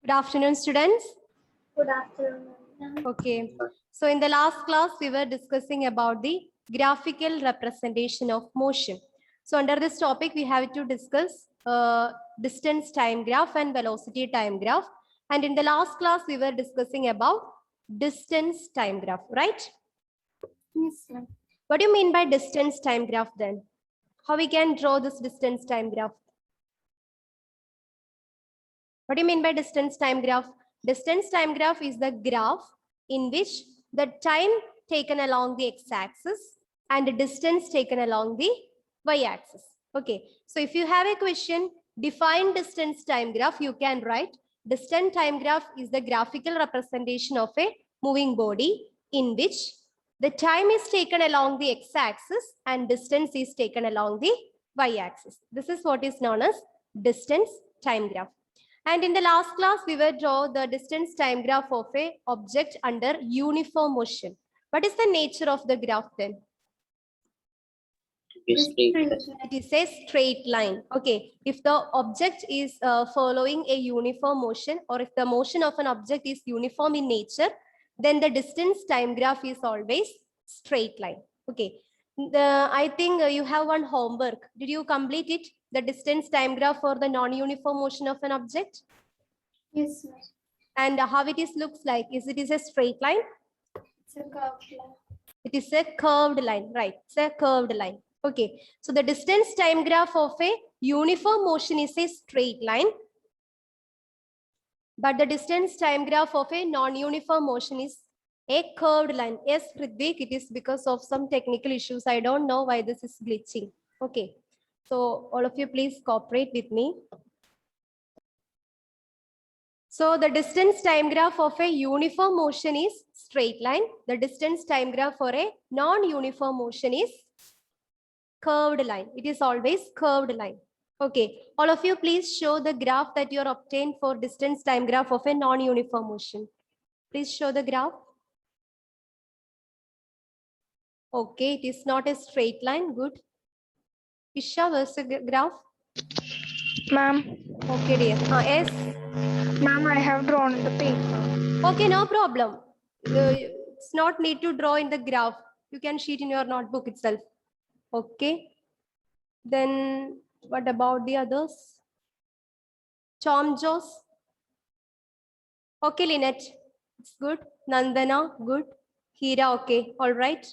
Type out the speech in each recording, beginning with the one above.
Good afternoon, students. Good afternoon. Okay. So in the last class, we were discussing about the graphical representation of motion. So under this topic, we have to discuss distance time graph and velocity time graph. And in the last class, we were discussing about distance time graph, right? Yes, sir. What do you mean by distance time graph then? How we can draw this distance time graph? What do you mean by distance time graph? Distance time graph is the graph in which the time taken along the x-axis and the distance taken along the y-axis. Okay, so if you have a question, define distance time graph, you can write distance time graph is the graphical representation of a moving body in which the time is taken along the x-axis and distance is taken along the y-axis. This is what is known as distance time graph. And in the last class, we will draw the distance time graph of a object under uniform motion. What is the nature of the graph then? It is a straight line. Okay. If the object is following a uniform motion, or if the motion of an object is uniform in nature, then the distance time graph is always straight line. Okay. I think you have one homework. Did you complete it? The distance time graph for the non-uniform motion of an object? Yes, sir. And how it is looks like? Is it is a straight line? It's a curved line. It is a curved line, right? It's a curved line. Okay. So the distance time graph of a uniform motion is a straight line. But the distance time graph of a non-uniform motion is a curved line. Yes, Hrithvik, it is because of some technical issues. I don't know why this is glitching. Okay. So all of you please cooperate with me. So the distance time graph of a uniform motion is straight line. The distance time graph for a non-uniform motion is curved line. It is always curved line. Okay. All of you please show the graph that you are obtained for distance time graph of a non-uniform motion. Please show the graph. Okay. It is not a straight line. Good. Isha, where's the graph? Ma'am. Okay, dear. Yes. Ma'am, I have drawn the paper. Okay, no problem. It's not need to draw in the graph. You can sheet in your notebook itself. Okay. Then what about the others? Tom Jos. Okay, Lynette. It's good. Nandana, good. Hira, okay. All right.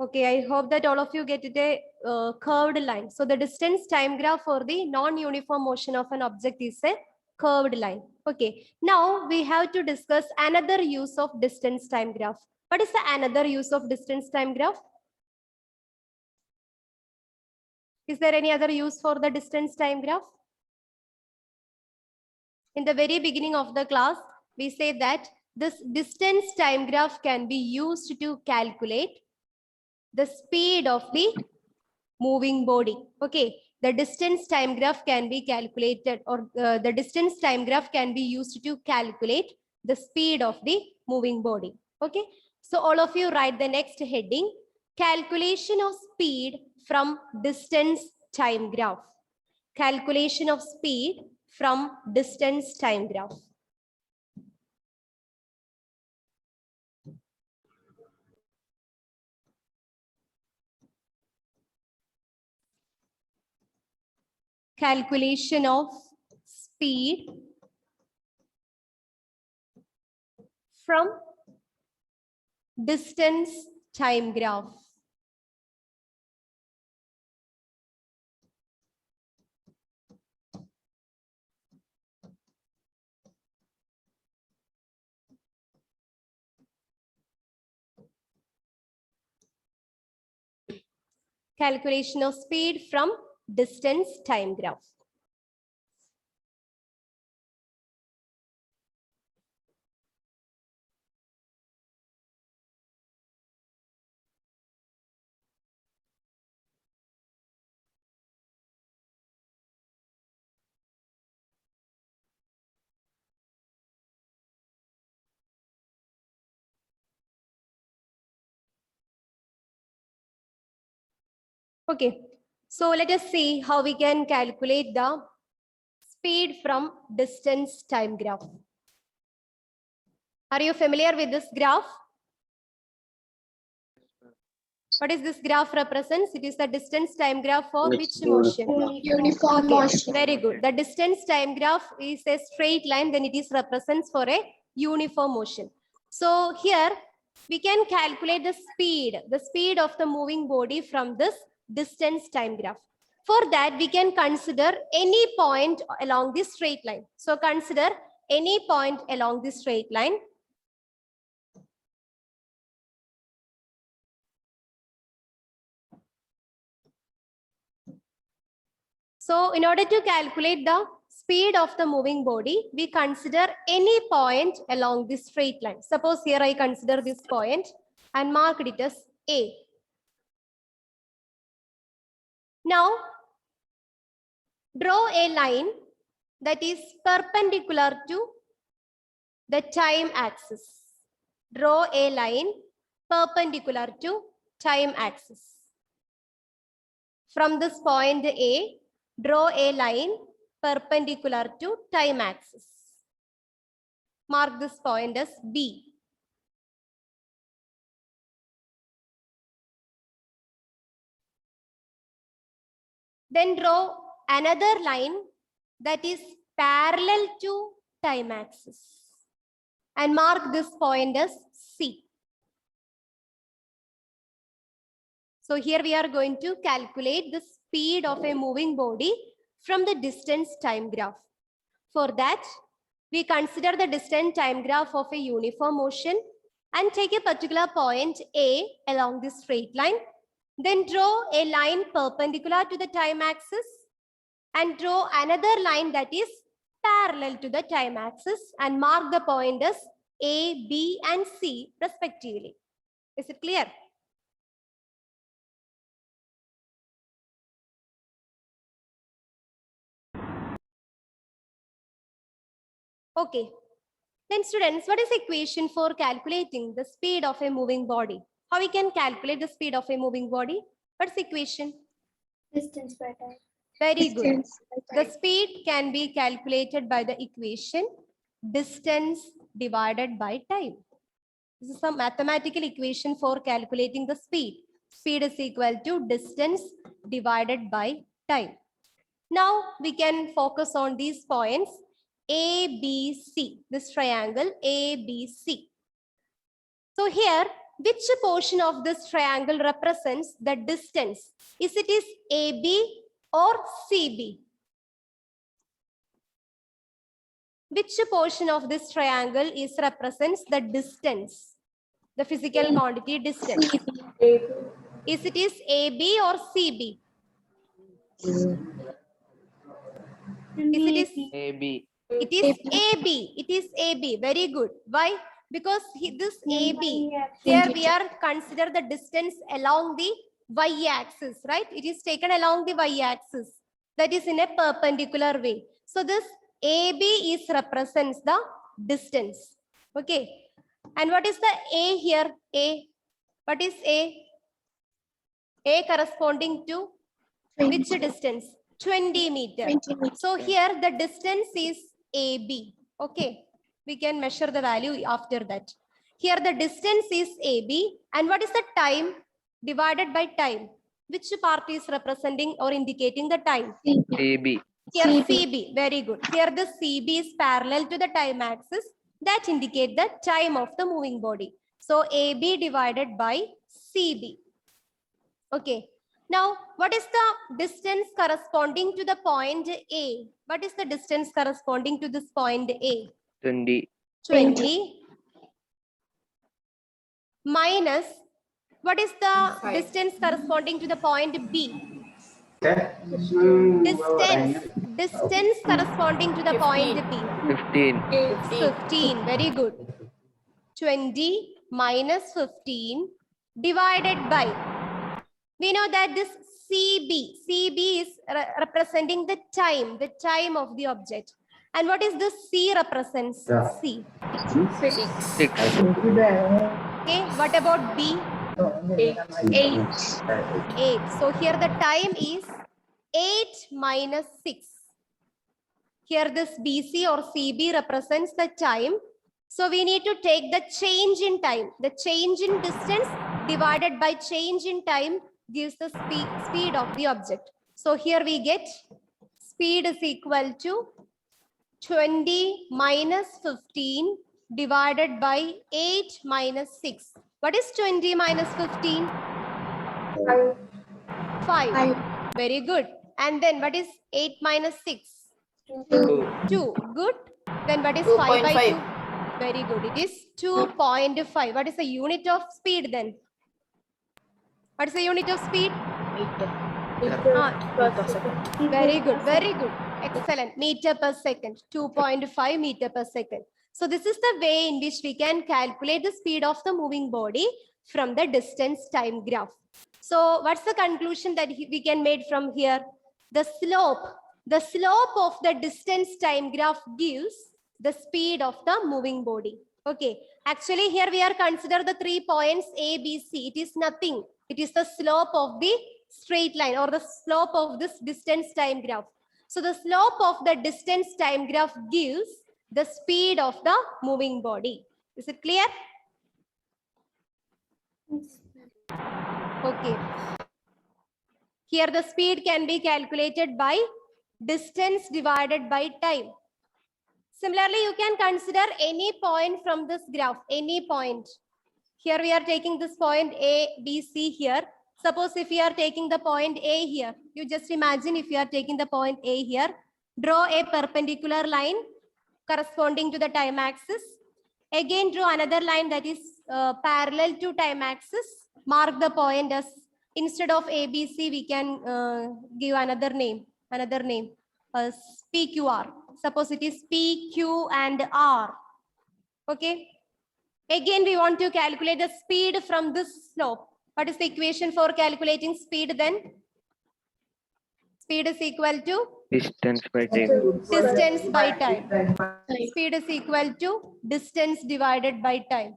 Okay, I hope that all of you get it a curved line. So the distance time graph for the non-uniform motion of an object is a curved line. Okay, now we have to discuss another use of distance time graph. What is the another use of distance time graph? Is there any other use for the distance time graph? In the very beginning of the class, we say that this distance time graph can be used to calculate the speed of the moving body. Okay, the distance time graph can be calculated, or the distance time graph can be used to calculate the speed of the moving body. Okay, so all of you write the next heading, calculation of speed from distance time graph. Calculation of speed from distance time graph. Calculation of speed from distance time graph. Calculation of speed from distance time graph. Okay, so let us see how we can calculate the speed from distance time graph. Are you familiar with this graph? What is this graph represents? It is the distance time graph for which motion? Uniform Okay, motion. very good. The distance time graph is a straight line, then it is represents for a uniform motion. So here we can calculate the speed of the moving body from this distance time graph. For that, we can consider any point along this straight line. So consider any point along this straight line. So in order to calculate the speed of the moving body, we consider any point along this straight line. Suppose here I consider this point and mark it as A. Now, draw a line that is perpendicular to the time axis. Draw a line perpendicular to time axis. From this point A, draw a line perpendicular to time axis. Mark this point as B. Then draw another line that is parallel to time axis and mark this point as C. So here we are going to calculate the speed of a moving body from the distance time graph. For that, we consider the distance time graph of a uniform motion and take a particular point A along this straight line. Then draw a line perpendicular to the time axis and draw another line that is parallel to the time axis and mark the point as A, B, and C respectively. Is it clear? Okay. Then students, what is the equation for calculating the speed of a moving body? How we can calculate the speed of a moving body? What's the equation? Distance by time. Very good. Distance. The speed can be calculated by the equation distance divided by time. This is a mathematical equation for calculating the speed. Speed is equal to distance divided by time. Now we can focus on these points A, B, C, this triangle A, B, C. So here, which portion of this triangle represents the distance? Is it is AB or CB? Which portion of this triangle is represents the distance, the physical quantity distance? Is it is AB or CB? Is it is AB. It is AB. It is AB. Very good. Why? Because this AB, here we are consider the distance along the y-axis, right? It is taken along the y-axis. That is in a perpendicular way. So this AB is represents the distance. Okay. And what is the A here? A. What is A? A corresponding to which distance? 20 meters. 20 meters. So here the distance is AB. Okay. We can measure the value after that. Here the distance is AB. And what is the time divided by time? Which part is representing or indicating the time? AB. Here CB. CB. Very good. Here the CB is parallel to the time axis. That indicate the time of the moving body. So AB divided by CB. Okay. Now, what is the distance corresponding to the point A? What is the distance corresponding to this point A? 20. 20 minus, what is the distance corresponding to the point B? Distance corresponding to the point B. 15. 15. Very good. 20 minus 15 divided by, we know that this CB is representing the time of the object. And what is this C represents? C. 6. Okay, what about B? 8. 8. So here the time is 8 minus 6. Here this BC or CB represents the time. So we need to take the change in time. The change in distance divided by change in time gives the speed of the object. So here we get speed is equal to 20 minus 15 divided by 8 minus 6. What is 20 minus 15? 5. Very good. And then what is 8 minus 6? 2. Good. Then what is 5 by 2? Very good. It is 2.5. What is the unit of speed then? What is the unit of speed? Very good. Very good. Excellent. Meter per second. 2.5 meter per second. So this is the way in which we can calculate the speed of the moving body from the distance time graph. So what's the conclusion that we can make from here? The slope of the distance time graph gives the speed of the moving body. Okay. Actually, here we are consider the 3 points A, B, C. It is nothing. It is the slope of the straight line or the slope of this distance time graph. So the slope of the distance time graph gives the speed of the moving body. Is it clear? Okay. Here the speed can be calculated by distance divided by time. Similarly, you can consider any point from this graph, any point. Here we are taking this point A, B, C here. Suppose if we are taking the point A here, you just imagine if you are taking the point A here, draw a perpendicular line corresponding to the time axis. Again, draw another line that is parallel to time axis. Mark the point as, instead of ABC, we can give another name, PQR. Suppose it is PQ and R. Okay. Again, we want to calculate the speed from this slope. What is the equation for calculating speed then? Speed is equal to Distance by time. distance by time. Speed is equal to distance divided by time.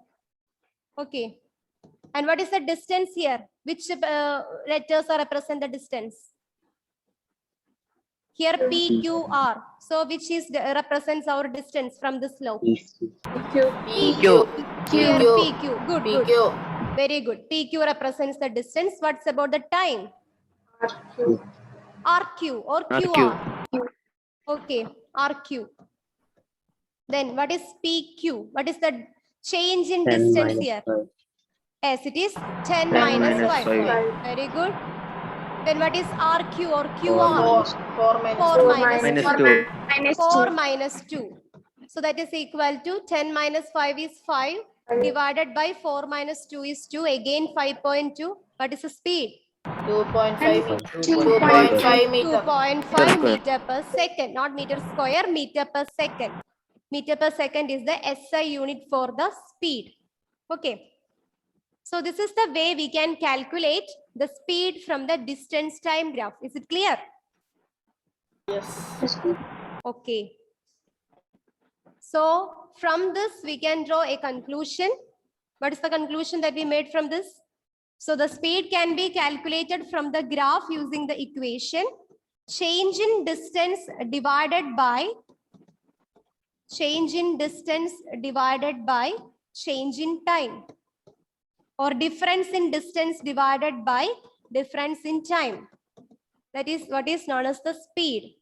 Okay. And what is the distance here? Which letters are represent the distance? Here PQR. So which is represents our distance from the slope? PQ. Here PQ. Good, good. Very good. PQ represents the distance. What's about the time? RQ or QR. Okay, RQ. Then what is PQ? What is the change in distance here? Yes, it is 10 minus 5. Very good. Then what is RQ or QR? 4 minus 2. 4 minus 2. So that is equal to 10 minus 5 is 5. Divided by 4 minus 2 is 2. Again 5.2. What is the speed? 2.5 meter. 2.5 meter per second. Not meter square, meter per second. Meter per second is the SI unit for the speed. Okay. So this is the way we can calculate the speed from the distance time graph. Is it clear? Yes. Okay. So from this, we can draw a conclusion. What is the conclusion that we made from this? So the speed can be calculated from the graph using the equation change in distance divided by change in time, or difference in distance divided by difference in time. That is what is known as the speed.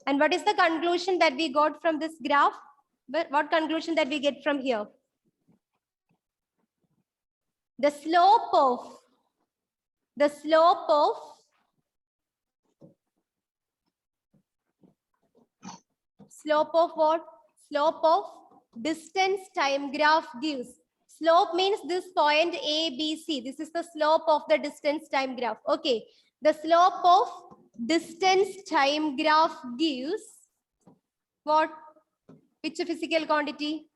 And what is the conclusion that we got from this graph? But what conclusion that we get from here? The slope of what? Slope of distance time graph gives. Slope means this point A, B, C. This is the slope of the distance time graph. Okay. The slope of distance time graph gives what? Which physical quantity?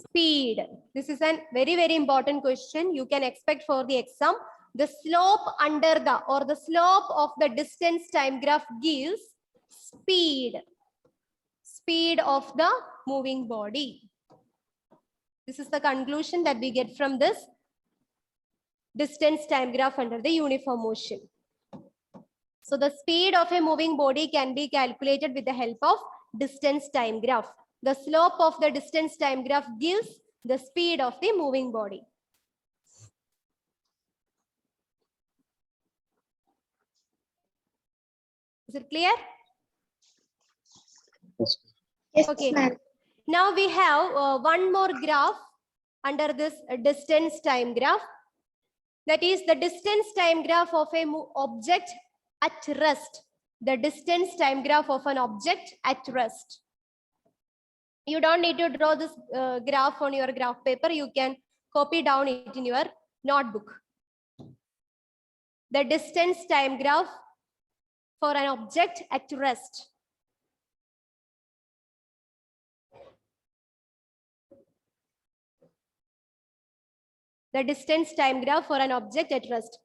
Speed. This is a very, very important question you can expect for the exam. The slope the slope of the distance time graph gives speed of the moving body. This is the conclusion that we get from this distance time graph under the uniform motion. So the speed of a moving body can be calculated with the help of distance time graph. The slope of the distance time graph gives the speed of the moving body. Is it clear? Yes, Okay. ma'am. Now we have one more graph under this distance time graph. That is the distance time graph of a object at rest. The distance time graph of an object at rest. You don't need to draw this graph on your graph paper. You can copy down it in your notebook. The distance time graph for an object at rest. The distance time graph for an object at rest.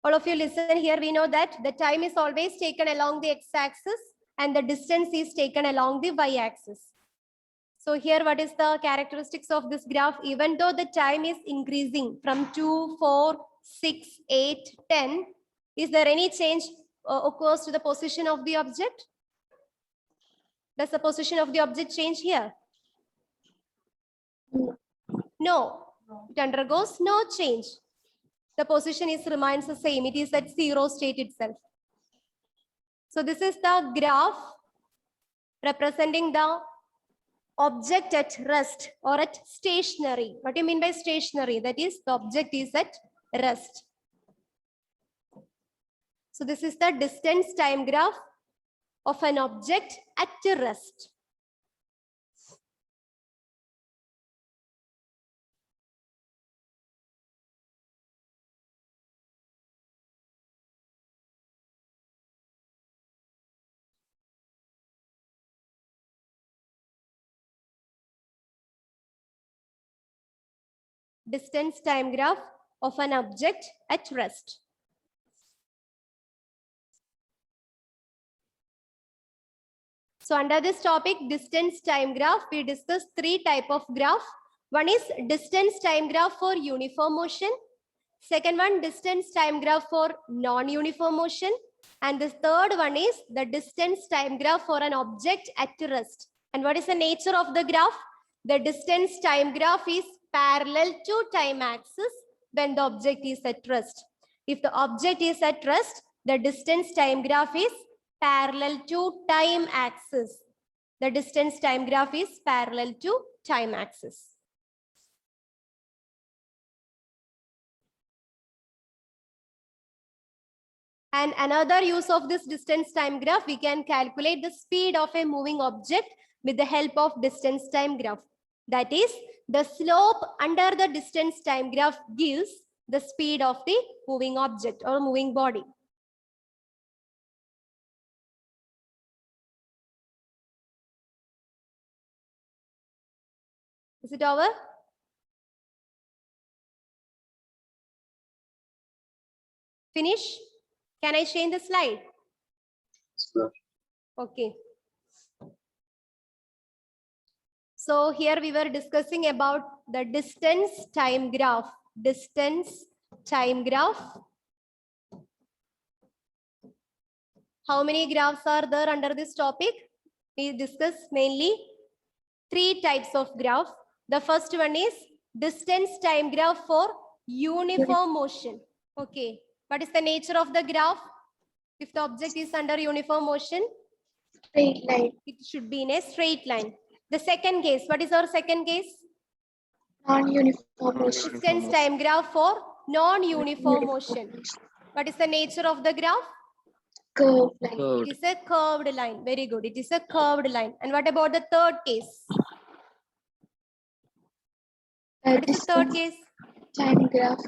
All of you listen here. We know that the time is always taken along the x-axis and the distance is taken along the y-axis. So here, what is the characteristics of this graph? Even though the time is increasing from 2, 4, 6, 8, 10, is there any change occurs to the position of the object? Does the position of the object change here? No. It undergoes no change. The position remains the same. It is at 0 state itself. So this is the graph representing the object at rest or at stationary. What do you mean by stationary? That is, the object is at rest. So this is the distance time graph of an object at rest. Distance time graph of an object at rest. So under this topic, distance time graph, we discussed 3 types of graph. One is distance time graph for uniform motion. Second one, distance time graph for non-uniform motion. And the third one is the distance time graph for an object at rest. And what is the nature of the graph? The distance time graph is parallel to time axis when the object is at rest. If the object is at rest, the distance time graph is parallel to time axis. The distance time graph is parallel to time axis. And another use of this distance time graph, we can calculate the speed of a moving object with the help of distance time graph. That is, the slope under the distance time graph gives the speed of the moving object or moving body. Is it over? Finish? Can I change the slide? Okay. So here we were discussing about the distance time graph. Distance time graph. How many graphs are there under this topic? We discussed mainly 3 types of graph. The first one is distance time graph for uniform motion. Okay. What is the nature of the graph? If the object is under uniform motion, Straight line. it should be in a straight line. The second case, what is our second case? Non-uniform motion. Distance time graph for non-uniform motion. What is the nature of the graph? Curved line. It is a curved line. Very good. It is a curved line. And what about the third case? What is the third case? Time graph.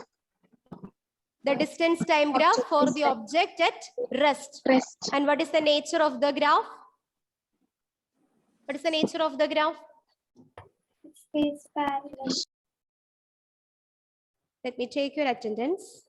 The distance time graph for the object at rest. Rest. And what is the nature of the graph? What is the nature of the graph? It's parallel. Let me take your attendance.